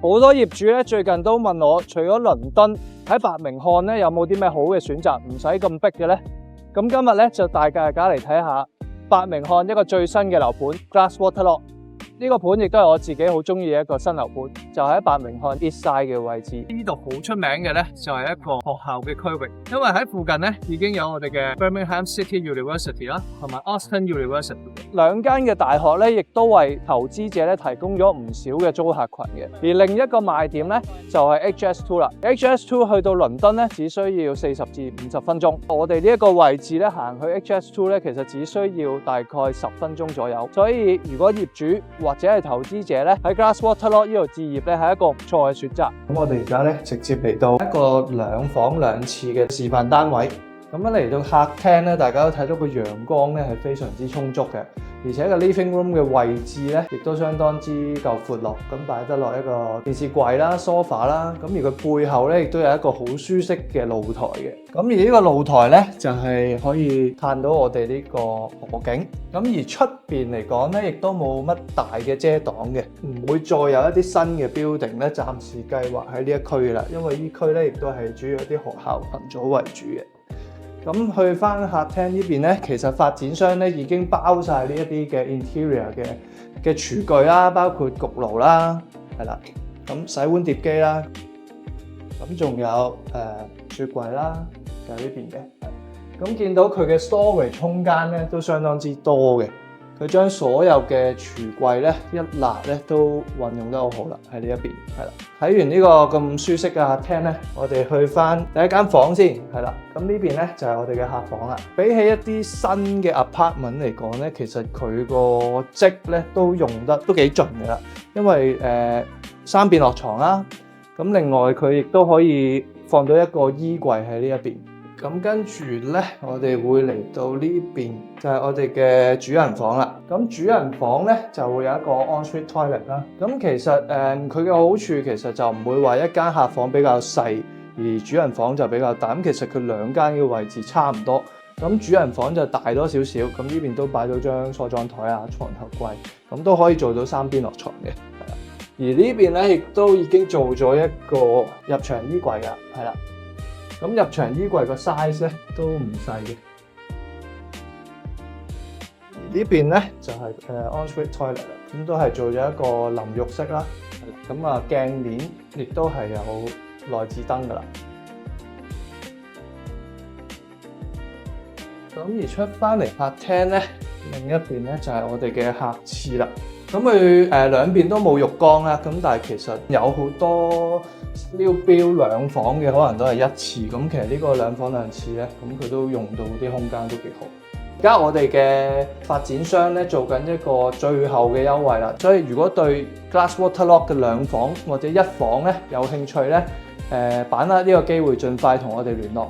好多業主咧最近都問我，除咗倫敦喺伯明翰咧有冇啲咩好嘅選擇，唔使咁逼嘅咧？咁今日咧就帶大家嚟睇下伯明翰一個最新嘅樓盤 Glass Waterloo。呢個盤亦都係我自己好中意嘅一個新樓盤，就喺伯明翰 East Side 嘅位置。呢度好出名嘅咧，就係一個學校嘅區域，因為喺附近咧已經有我哋嘅 Birmingham City University 啦，同埋 Austin University 兩間嘅大學咧，亦都為投資者咧提供咗唔少嘅租客群嘅。而另一個賣點咧就係 HS2 啦。HS2 去到倫敦咧只需要40至50分鐘，我哋呢一個位置咧行去 HS2 咧其實只需要大概10分鐘左右。所以如果業主或者係投資者咧喺 Glass Waterloo 呢度置業咧係一個唔錯嘅選擇。咁我哋而家咧直接嚟到一個2房2廁嘅示範單位。咁樣嚟到客廳咧，大家都睇到個陽光咧係非常之充足嘅，而且個 living room 嘅位置咧亦都相當之夠闊落，咁擺得落一個電視櫃啦、sofa 啦，咁而佢背後咧亦都有一個好舒適嘅露台嘅。咁而呢個露台咧就係可以看到我哋呢個河景。咁而出邊嚟講咧，亦都冇乜大嘅遮擋嘅，唔會再有一啲新嘅 building 咧，暫時計劃喺呢一區啦，因為呢區咧亦都係主要一啲學校群組為主嘅。咁去翻客廳呢邊咧，其實發展商咧已經包晒呢一啲嘅 interior 嘅廚具啦，包括焗爐啦，係啦，咁洗碗碟機啦，咁仲有雪櫃啦，就喺呢邊嘅。咁見到佢嘅 storage 空間咧都相當之多嘅。佢將所有嘅櫥櫃咧一納咧都運用得好好啦，喺呢一邊係啦。睇完呢個咁舒適嘅客廳咧，我哋去翻第一間房先係啦。咁呢邊咧就係我哋嘅客房啦。比起一啲新嘅 apartment 嚟講咧，其實佢個積咧都用得都幾盡㗎啦。因為3便落床啦，咁另外佢亦都可以放到一個衣櫃喺呢一邊。咁跟住咧，我哋會嚟到呢邊，就係我哋嘅主人房啦。咁主人房咧就會有一個 ensuite toilet 啦。咁其實佢嘅好處其實就唔會話一間客房比較細，而主人房就比較大。咁其實佢兩間嘅位置差唔多。咁主人房就大多少少，咁呢邊都擺到張梳妝台啊、床頭櫃，咁都可以做到3邊落床嘅。係啦。而呢邊咧亦都已經做咗一個入牆衣櫃㗎，係啦。咁入牆衣櫃個 size 咧都唔細嘅，而呢邊咧就係ensuite toilet 啦，咁都係做咗一個淋浴式啦，咁啊鏡鏈亦都係有內置燈噶啦。咁而出翻嚟客廳咧，另一邊咧就係我哋嘅客廁啦。咁佢兩邊都冇浴缸啦，咁但係其實有好多 new build 2房嘅可能都係1廁，咁其實呢個2房2廁咧，咁佢都用到啲空間都幾好。而家我哋嘅發展商咧做緊一個最後嘅優惠啦，所以如果對 Glass Waterloo 嘅2房或者1房咧有興趣咧，把握呢個機會，盡快同我哋聯絡。